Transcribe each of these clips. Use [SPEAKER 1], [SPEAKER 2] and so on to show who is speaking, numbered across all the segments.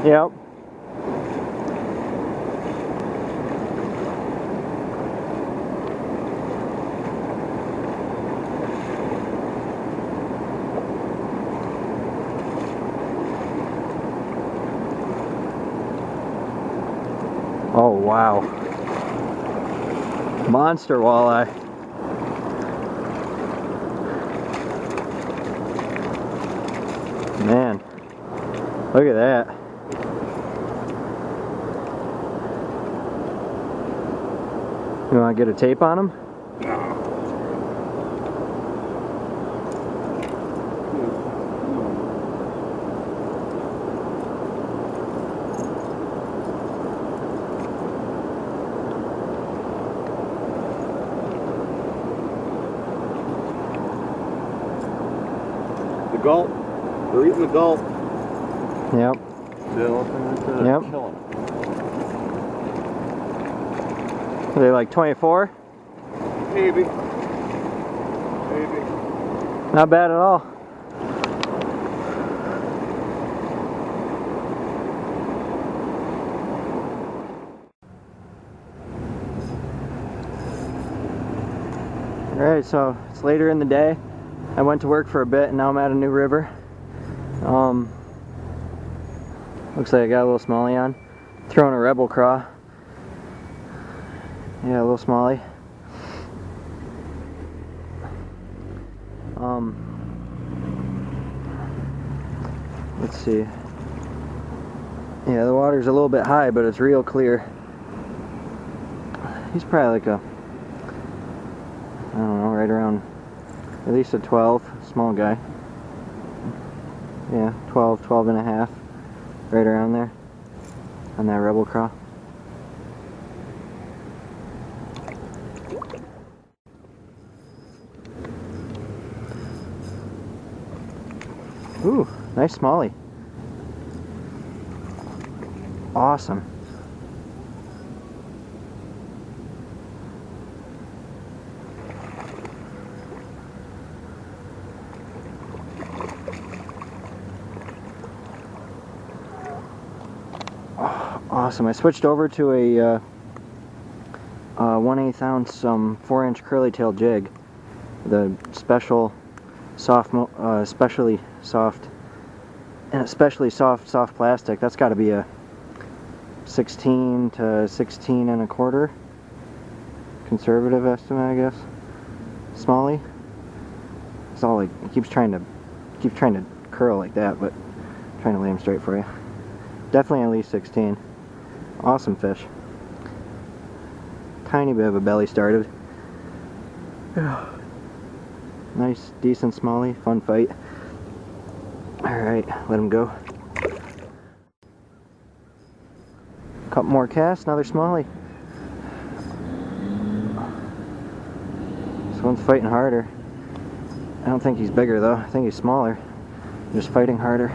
[SPEAKER 1] Yep. Oh wow. Monster walleye. Man, look at that. You want to get a tape on him?
[SPEAKER 2] The gulp. They're eating the gulp.
[SPEAKER 1] Yep. Yep.
[SPEAKER 2] Killing.
[SPEAKER 1] Are they like 24?
[SPEAKER 2] Maybe.
[SPEAKER 1] Not bad at all. Alright, so it's later in the day. I went to work for a bit and now I'm at a new river. Looks like I got a little smallie on. Throwing a rebel craw. Yeah, a little smallie. Let's see. Yeah, the water's a little bit high, but it's real clear. He's probably like a, I don't know, right around at least a 12, small guy. Yeah, 12, 12 and a half, right around there on that rebel craw. Ooh, nice smallie. Awesome. Oh, awesome. I switched over to a 1/8 ounce 4-inch curly tail jig. The special soft, especially soft plastic. That's got to be a 16 to 16 and a quarter conservative estimate, I guess. Smallie. It's all like, it keeps trying to curl like that, but I'm trying to lay him straight for you. Definitely at least 16. Awesome fish. Tiny bit of a belly started. Nice, decent smallie, fun fight. Alright, let him go. Couple more casts, another smallie. This one's fighting harder. I don't think he's bigger though, I think he's smaller. Just fighting harder.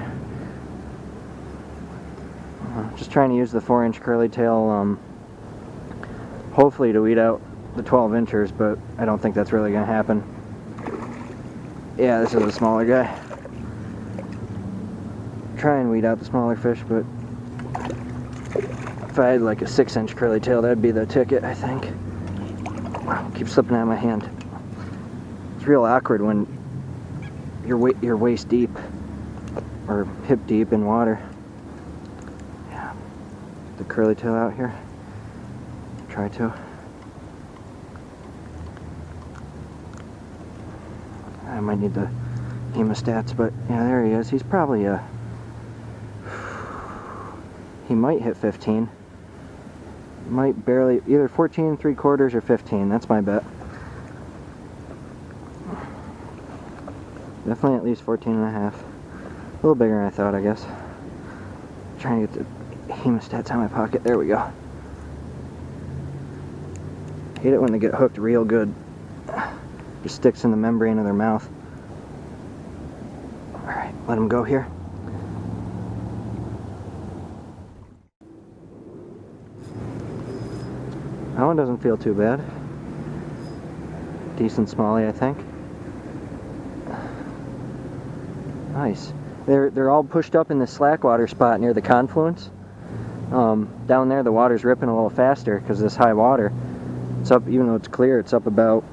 [SPEAKER 1] Just trying to use the 4-inch curly tail, hopefully to weed out the 12 inchers, but I don't think that's really going to happen. Yeah, this is a smaller guy. Try and weed out the smaller fish, but if I had like a 6-inch curly tail, that'd be the ticket, I think. Wow, keeps slipping out of my hand. It's real awkward when you're waist deep or hip deep in water. Yeah, the curly tail out here. Try to. I might need the hemostats, but yeah, there he is. He's probably he might hit 15. Might barely, either 14 3/4 or 15. That's my bet. Definitely at least 14 and a half. A little bigger than I thought, I guess. Trying to get the hemostats out of my pocket. There we go. Hate it when they get hooked real good. Just sticks in the membrane of their mouth. Alright, let them go here. That one doesn't feel too bad. Decent smallie, I think. Nice. They're all pushed up in the slackwater spot near the confluence. Down there the water's ripping a little faster because of this high water. It's up, even though it's clear, it's up about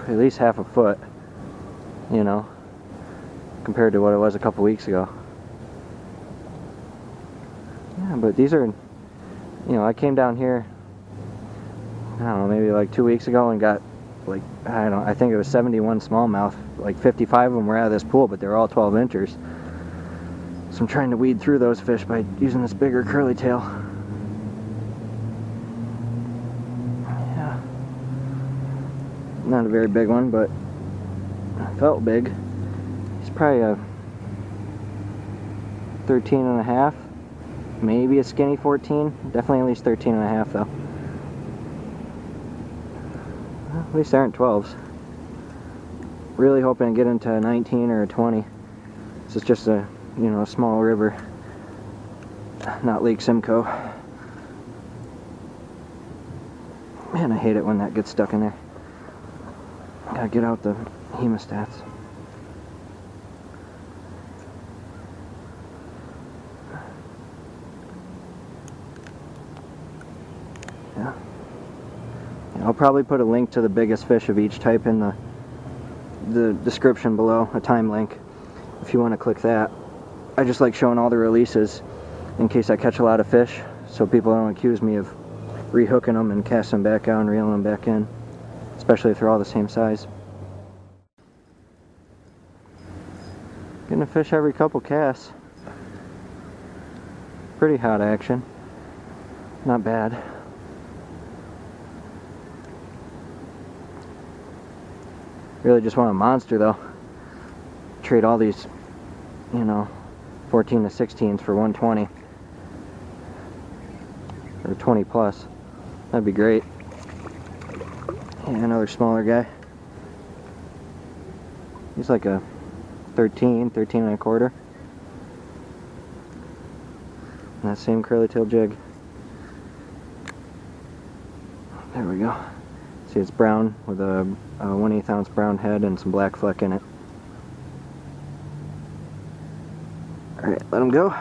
[SPEAKER 1] at least half a foot, you know, compared to what it was a couple weeks ago. Yeah, but these are, you know, I came down here, I don't know, maybe like 2 weeks ago and got like, I think it was 71 smallmouth. Like 55 of them were out of this pool, but they're all 12 inchers. So I'm trying to weed through those fish by using this bigger curly tail. Yeah. Not a very big one, but it felt big. He's probably a 13 and a half. Maybe a skinny 14. Definitely at least 13 and a half though. Well, at least they aren't 12s. Really hoping to get into a 19 or a 20. This is just a, you know, a small river, not Lake Simcoe. Man, I hate it when that gets stuck in there. Gotta get out the hemostats. Yeah. I'll probably put a link to the biggest fish of each type in the description below, a time link, if you want to click that. I just like showing all the releases in case I catch a lot of fish, so people don't accuse me of rehooking them and casting them back out and reeling them back in, especially if they're all the same size. Getting a fish every couple casts. Pretty hot action. Not bad. Really just want a monster though. Trade all these, you know, 14 to 16s for 120 or 20 plus. That'd be great. Yeah, another smaller guy. He's like a 13 and a quarter. And that same curly tail jig. There we go. See, it's brown with a 1/8 ounce brown head and some black fleck in it. Alright, let him go.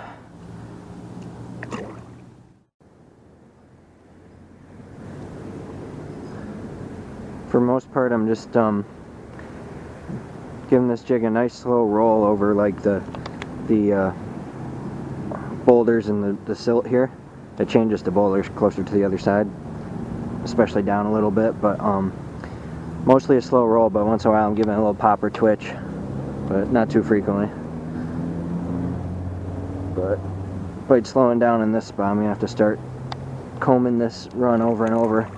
[SPEAKER 1] For most part, I'm just giving this jig a nice slow roll over like the boulders and the silt here. It changes to boulders closer to the other side, especially down a little bit, but mostly a slow roll, but once in a while I'm giving it a little pop or twitch, but not too frequently. But by slowing down in this spot, I'm gonna have to start combing this run over and over.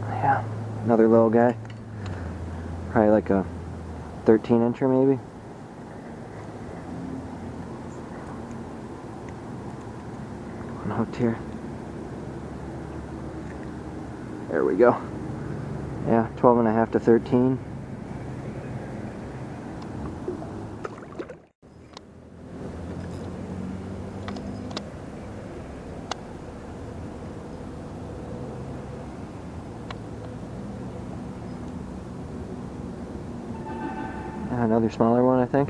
[SPEAKER 1] Yeah, another little guy, probably like a 13 incher maybe. Unhooked here. There we go. Yeah, 12 and a half to 13. Another smaller one, I think.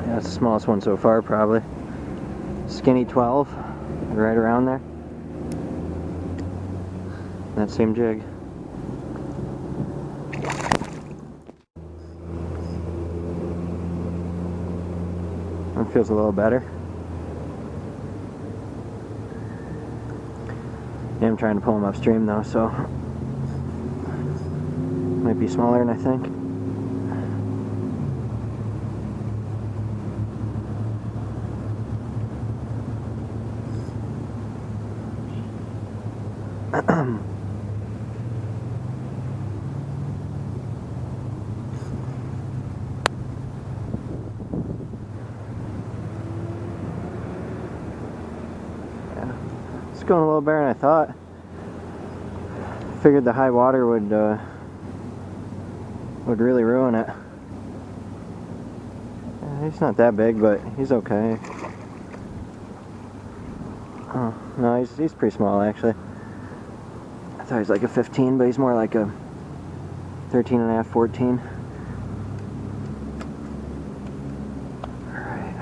[SPEAKER 1] That's the smallest one so far, probably. Skinny 12, right around there. That same jig. That feels a little better. Yeah, I'm trying to pull him upstream though, so might be smaller than I think. Going a little better than I thought. Figured the high water would really ruin it. He's not that big, but he's okay. Oh, no, he's pretty small actually. I thought he was like a 15, but he's more like a 13 and a half, 14. Alright.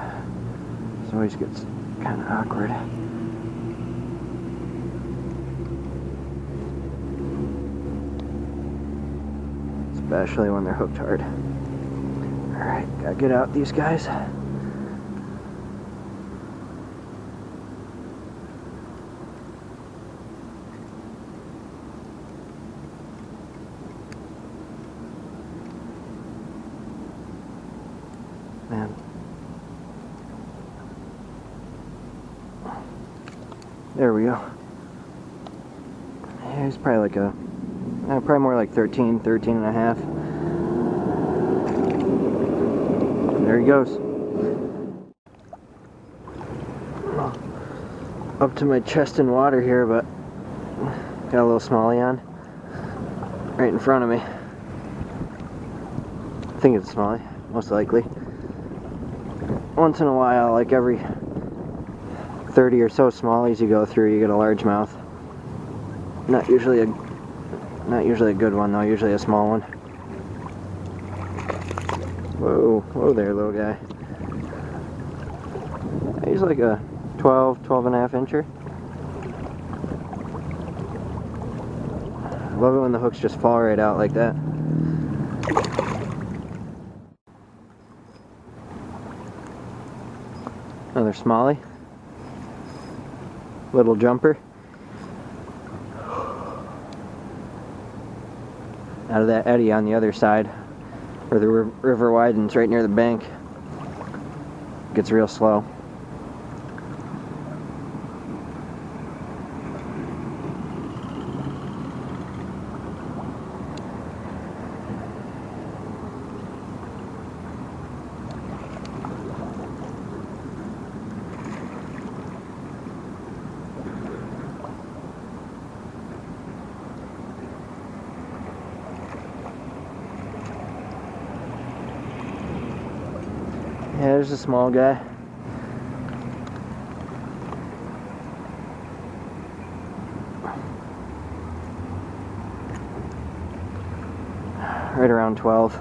[SPEAKER 1] This always gets kind of awkward. Especially when they're hooked hard. Alright, gotta get out these guys. Man. There we go. Yeah, he's probably like a, probably more like 13 and a half. There he goes. Up to my chest in water here, but got a little smallie on. Right in front of me. I think it's a smallie, most likely. Once in a while, like every 30 or so smallies you go through, you get a largemouth. Not usually a good one though, usually a small one. Whoa there, little guy. He's like a 12 and a half incher. I love it when the hooks just fall right out like that. Another smallie. Little jumper. Out of that eddy on the other side, where the river widens right near the bank. It gets real slow. Yeah, there's a small guy. Right around 12.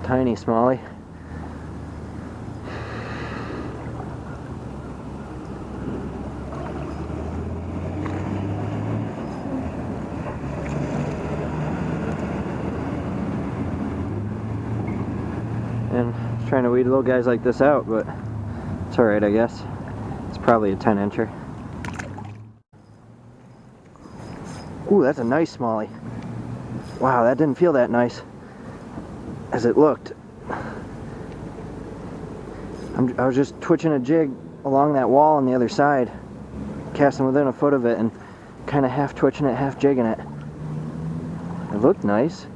[SPEAKER 1] Tiny smallie. And trying to weed little guys like this out, but it's alright, I guess. It's probably a 10 incher. Ooh, that's a nice smallie. Wow, that didn't feel that nice as it looked. I was just twitching a jig along that wall on the other side, casting within a foot of it and kind of half twitching it, half jigging it. It looked nice.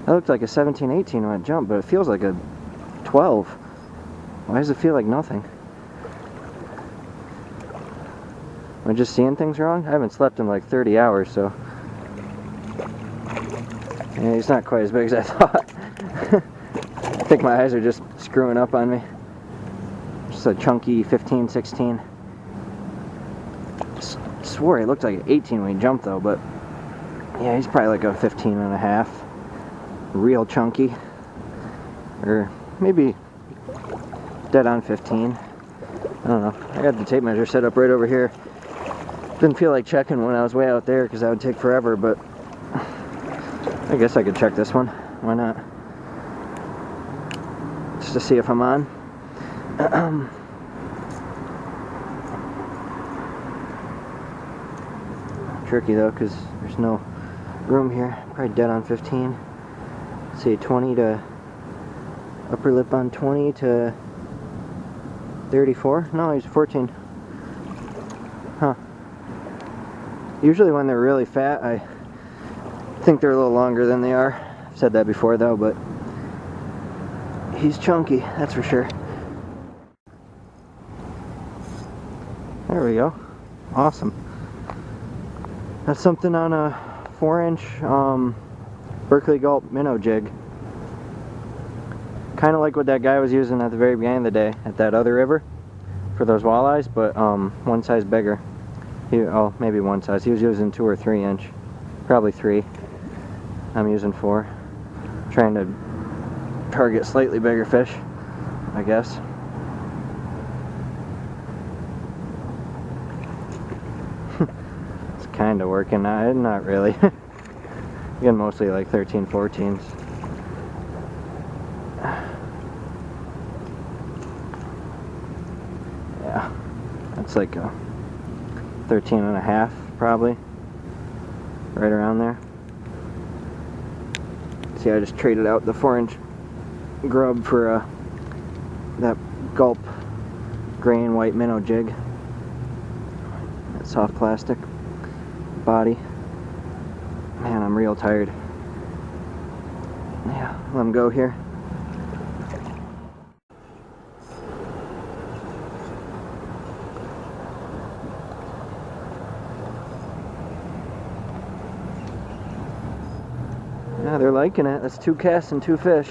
[SPEAKER 1] That looked like a 17, 18 when it jumped, but it feels like a 12. Why does it feel like nothing? Am I just seeing things wrong? I haven't slept in like 30 hours, so... Yeah, he's not quite as big as I thought. I think my eyes are just screwing up on me. Just a chunky 15, 16. Swore he looked like an 18 when he jumped though, but... Yeah, he's probably like a 15 and a half. Real chunky. Or... maybe dead on 15. I don't know. I got the tape measure set up right over here. Didn't feel like checking when I was way out there because that would take forever, but I guess I could check this one. Why not? Just to see if I'm on. Tricky though because there's no room here. Probably dead on 15. Let's see, 20 to... upper lip on 20 to 34? No, he's 14. Huh. Usually when they're really fat, I think they're a little longer than they are. I've said that before though, but He's chunky, that's for sure. There we go. Awesome. That's something on a 4-inch Berkley Gulp minnow jig. Kind of like what that guy was using at the very beginning of the day at that other river for those walleyes, but one size bigger. Oh, maybe one size. He was using 2 or 3 inch. Probably 3. I'm using 4. Trying to target slightly bigger fish, I guess. It's kind of working out, not really. Again, mostly like 13, 14s. Yeah, that's like a 13 and a half, probably. Right around there. See, I just traded out the 4-inch grub for that Gulp gray and white minnow jig. That soft plastic body. Man, I'm real tired. Yeah, let him go here. Yeah, they're liking it. That's 2 casts and 2 fish.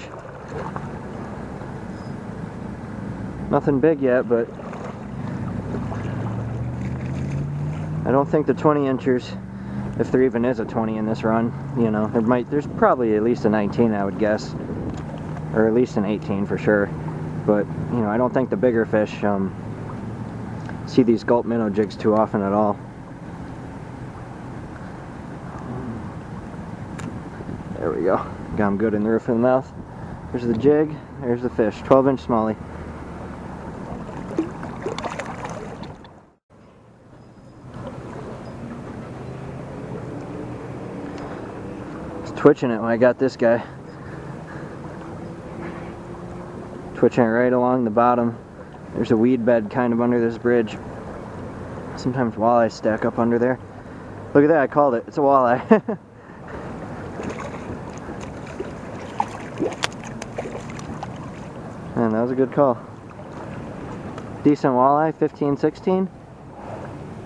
[SPEAKER 1] Nothing big yet, but I don't think the 20-inchers, if there even is a 20 in this run, you know, there's probably at least a 19, I would guess, or at least an 18 for sure. But you know, I don't think the bigger fish see these Gulp minnow jigs too often at all. There we go. Got him good in the roof of the mouth. There's the jig. There's the fish. 12-inch smallie. It's twitching it when I got this guy. Twitching it right along the bottom. There's a weed bed kind of under this bridge. Sometimes walleyes stack up under there. Look at that, I called it. It's a walleye. Man, that was a good call. Decent walleye, 15, 16.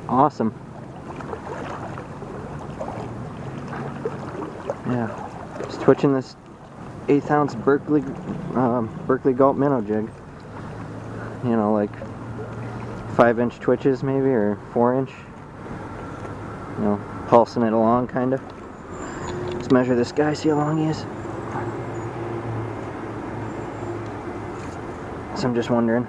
[SPEAKER 1] Awesome. Yeah, just twitching this 1/8 ounce Berkley Gulp minnow jig. You know, like 5-inch twitches maybe, or 4-inch. You know, pulsing it along, kind of. Let's measure this guy, see how long he is. So I'm just wondering.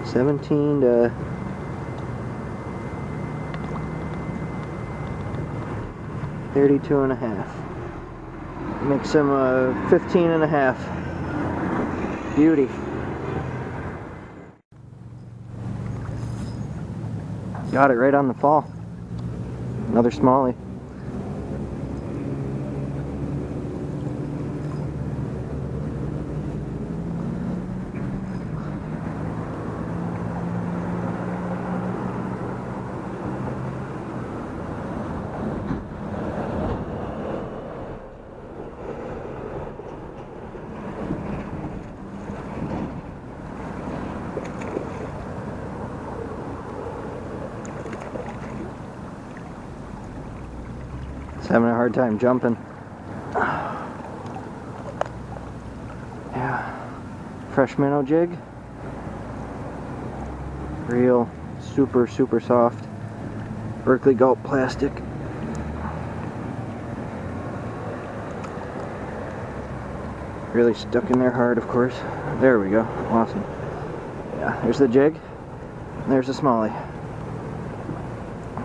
[SPEAKER 1] $17 to $32.5. Makes him 15.5. Beauty. Got it right on the fall. Another smallie. Having a hard time jumping. Yeah. Fresh minnow jig. Real super soft Berkley Gulp plastic. Really stuck in there hard, of course. There we go. Awesome. Yeah, there's the jig. There's the smallie.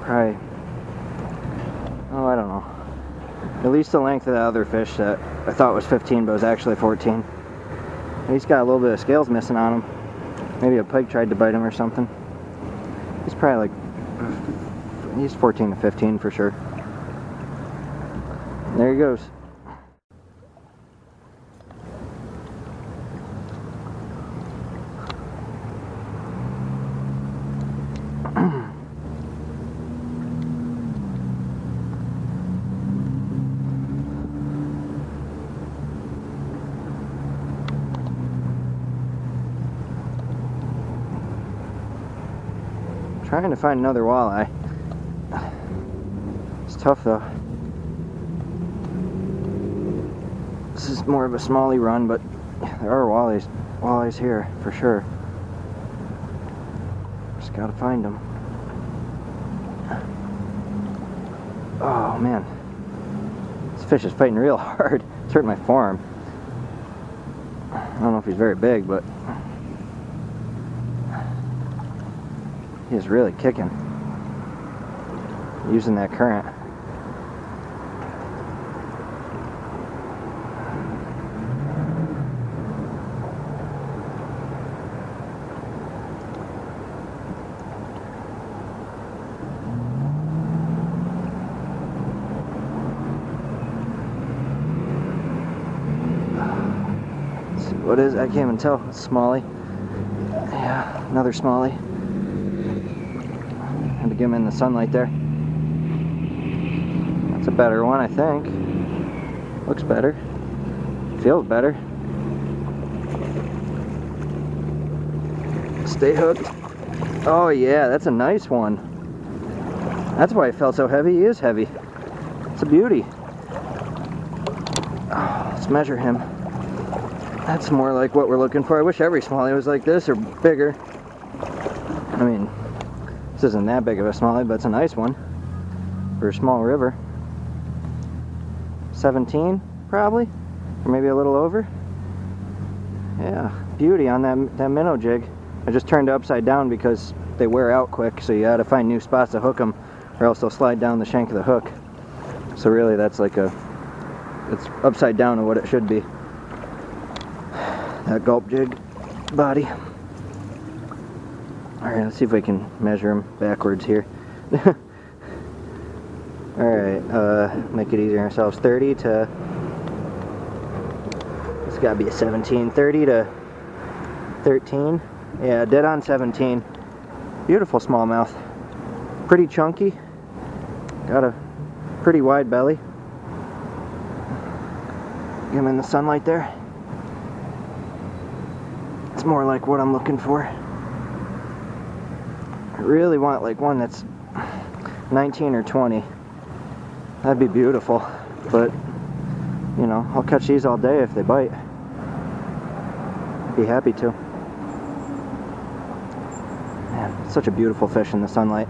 [SPEAKER 1] Probably, oh, I don't know, at least the length of the other fish that I thought was 15 but was actually 14. He's got a little bit of scales missing on him. Maybe a pike tried to bite him or something. He's probably like, he's 14 to 15 for sure. There he goes. Trying to find another walleye. It's tough though. This is more of a smallie run, but there are walleyes here for sure. Just gotta find them. Oh man, this fish is fighting real hard. It's hurting my forearm. I don't know if he's very big, but he is really kicking, using that current. Let's see what is it? I can't even tell. It's smallie. Yeah, another smallie. Had to get him in the sunlight there. That's a better one, I think. Looks better. Feels better. Stay hooked. Oh yeah, that's a nice one. That's why it felt so heavy. He is heavy. It's a beauty. Oh, let's measure him. That's more like what we're looking for. I wish every smallie was like this or bigger. I mean, this isn't that big of a smallie, but it's a nice one for a small river. 17 probably, or maybe a little over. Yeah, beauty on that minnow jig. I just turned it upside down because they wear out quick, so you gotta find new spots to hook them, or else they'll slide down the shank of the hook. So really, that's like it's upside down to what it should be. That gulp jig body. Alright, let's see if we can measure him backwards here. Alright, make it easier on ourselves. 30 to... It's gotta be a 17. 30 to 13. Yeah, dead on 17. Beautiful smallmouth. Pretty chunky. Got a pretty wide belly. Get him in the sunlight there. It's more like what I'm looking for. I really want like one that's 19 or 20. That'd be beautiful, but you know, I'll catch these all day if they bite. Be happy to. Man, such a beautiful fish in the sunlight.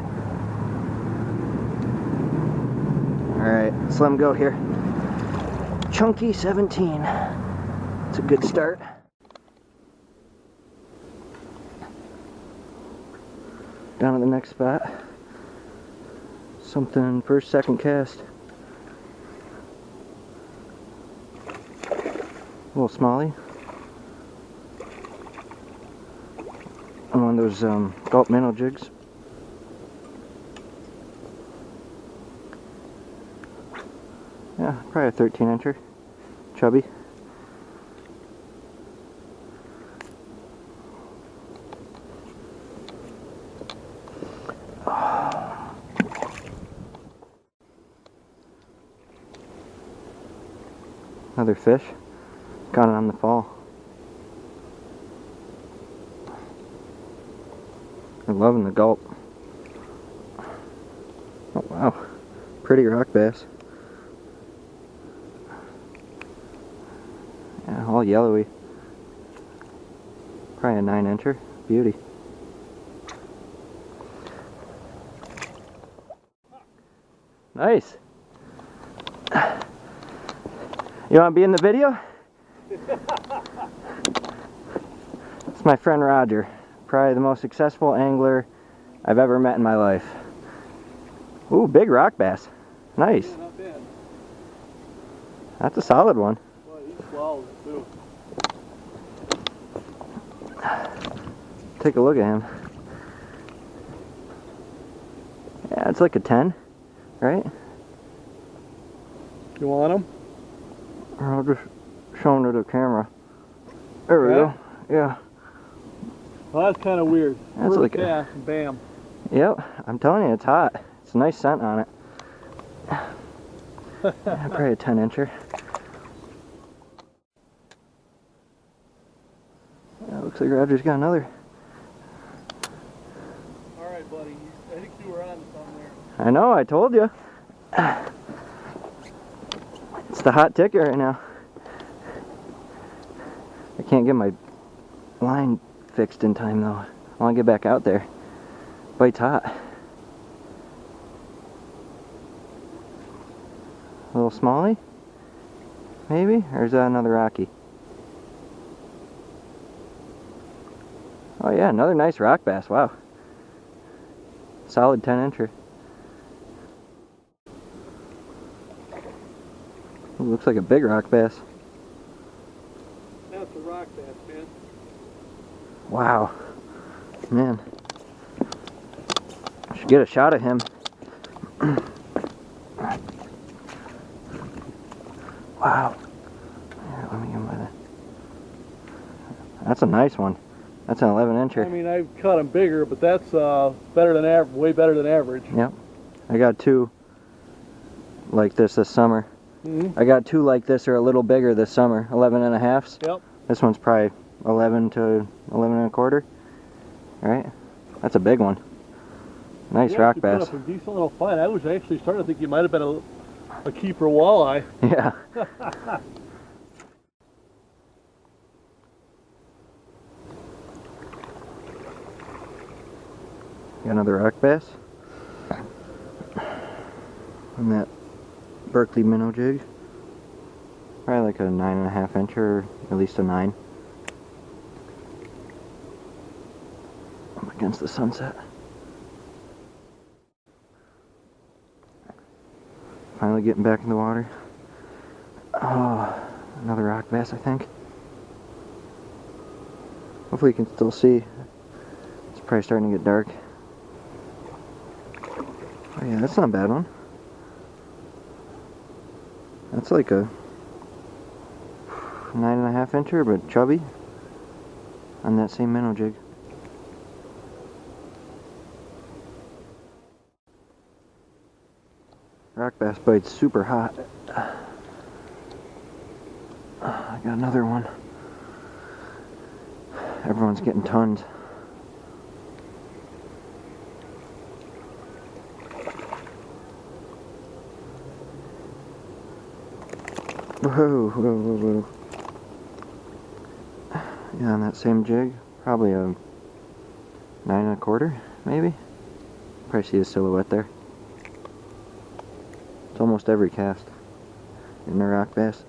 [SPEAKER 1] Alright, let's let him go here. Chunky 17. It's a good start. Down at the next spot. Something first, second cast. A little smallie. On one of those gulp minnow jigs. Yeah, probably a 13-incher. Chubby. Another fish. Got it on the fall. I'm loving the gulp. Oh wow. Pretty rock bass. Yeah, all yellowy. Probably a 9-incher. Beauty. Nice. You want to be in the video? It's my friend Roger. Probably the most successful angler I've ever met in my life. Ooh, big rock bass. Nice.
[SPEAKER 2] Yeah, not bad.
[SPEAKER 1] That's a solid one.
[SPEAKER 2] Well, he swallowed it too.
[SPEAKER 1] Take a look at him. Yeah, it's like a 10, right?
[SPEAKER 2] You want him?
[SPEAKER 1] Or I'll just show him to the camera. There we go. Yeah.
[SPEAKER 2] Well, that's kind of weird.
[SPEAKER 1] That's like
[SPEAKER 2] a bam.
[SPEAKER 1] Yep, I'm telling you, it's hot. It's a nice scent on it. Yeah, probably a 10-incher. Yeah, looks like Roger's got another.
[SPEAKER 2] All right, buddy.
[SPEAKER 1] I know, I told you. It's the hot ticket right now. I can't get my line fixed in time though. I want to get back out there. Bite's hot. A little smallie? Maybe? Or is that another rocky? Oh yeah, another nice rock bass. Wow. Solid 10-incher. Looks like a big rock bass.
[SPEAKER 2] That's a rock bass, man.
[SPEAKER 1] Wow. Man. I should get a shot at him. Wow. Here, let me get my... That's a nice one. That's an 11-incher.
[SPEAKER 2] I mean, I've caught them bigger, but that's better than average, way better than average.
[SPEAKER 1] Yep. I got two like this summer.
[SPEAKER 2] Mm-hmm.
[SPEAKER 1] I got two like this or a little bigger this summer, 11.5s.
[SPEAKER 2] Yep.
[SPEAKER 1] This one's probably 11 to 11.25. Right? That's a big one. Nice rock bass.
[SPEAKER 2] Put up a decent little fight. I was actually starting to think you might have been a keeper walleye.
[SPEAKER 1] Yeah. Got another rock bass. And that Berkley minnow jig. Probably like a 9.5-incher, or at least a 9. Up against the sunset. Finally getting back in the water. Oh, another rock bass, I think. Hopefully you can still see. It's probably starting to get dark. Oh yeah, that's not a bad one. That's like a 9.5-incher, but chubby. On that same minnow jig. Rock bass bite's super hot. I got another one. Everyone's getting tons. Whoa, whoa, whoa, whoa. Yeah, on that same jig, probably a 9.25, maybe. Probably see a silhouette there. It's almost every cast in the rock bass.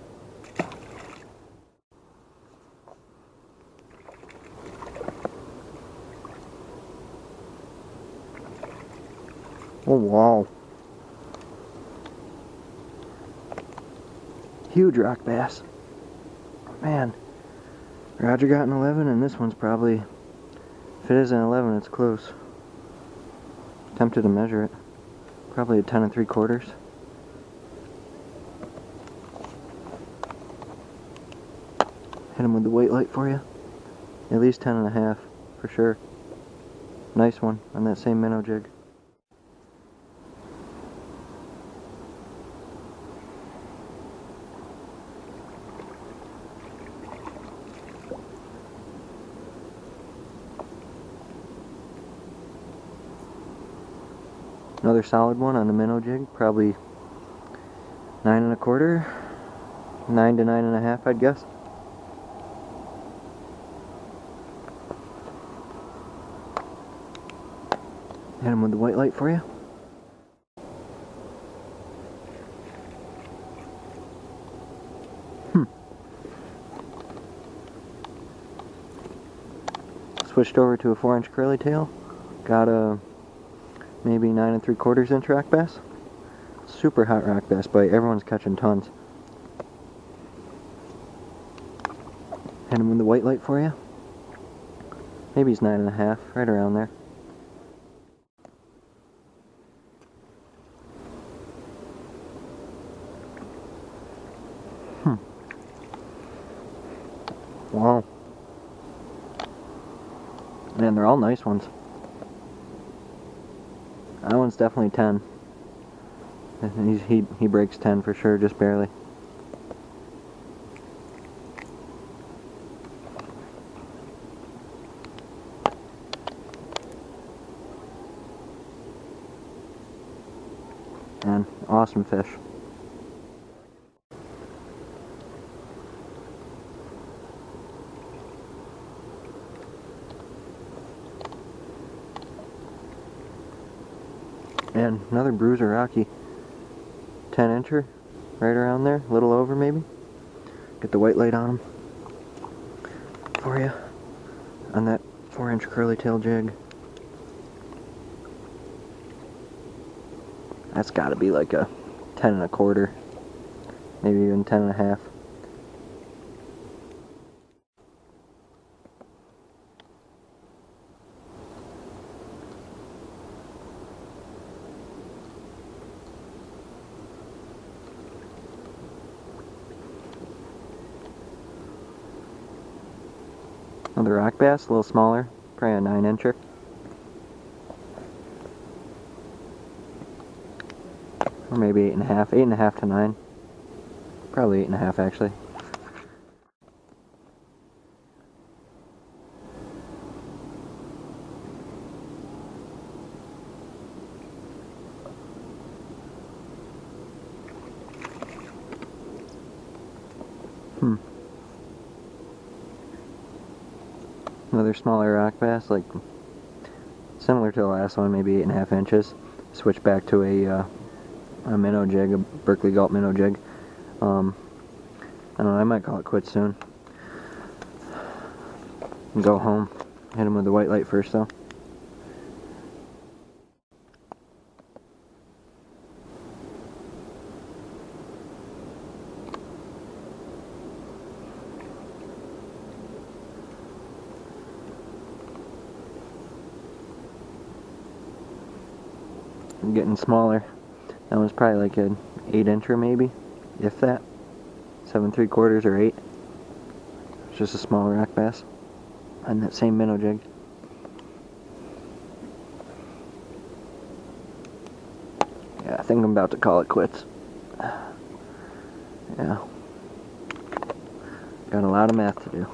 [SPEAKER 1] Oh wow. Huge rock bass. Man. Roger got an 11 and this one's probably, if it is an 11, it's close. Tempted to measure it. Probably a 10 3/4. Hit him with the weight light for you. At least 10.5 for sure. Nice one on that same minnow jig. Another solid one on the minnow jig, probably 9.25, 9 to 9.5, I'd guess. Hit him with the white light for you. Switched over to a 4-inch curly tail. Got a maybe 9 3/4-inch rock bass. Super hot rock bass bite. Everyone's catching tons. Hit him with the white light for you. Maybe he's 9.5, right around there. Wow. Man, they're all nice ones. That one's definitely 10. He breaks 10 for sure, just barely. And awesome fish. And another Bruiser Rocky 10-incher, right around there, a little over maybe. Get the white light on him for you on that 4-inch curly tail jig. That's got to be like a 10 1/4, maybe even 10 1/2. Another rock bass, a little smaller, probably a 9-incher. Or maybe 8 1/2, 8 1/2 to 9. Probably 8 1/2 actually. Another smaller rock bass, like similar to the last one, maybe 8 1/2 inches. Switch back to a minnow jig, a Berkley Gulp minnow jig. I don't know, I might call it quits soon. And go home. Hit him with the white light first though. I'm getting smaller. That one's probably like an 8-incher maybe, if that. 7 3/4 or 8. It's just a small rock bass. On that same minnow jig. Yeah, I think I'm about to call it quits. Yeah. Got a lot of math to do.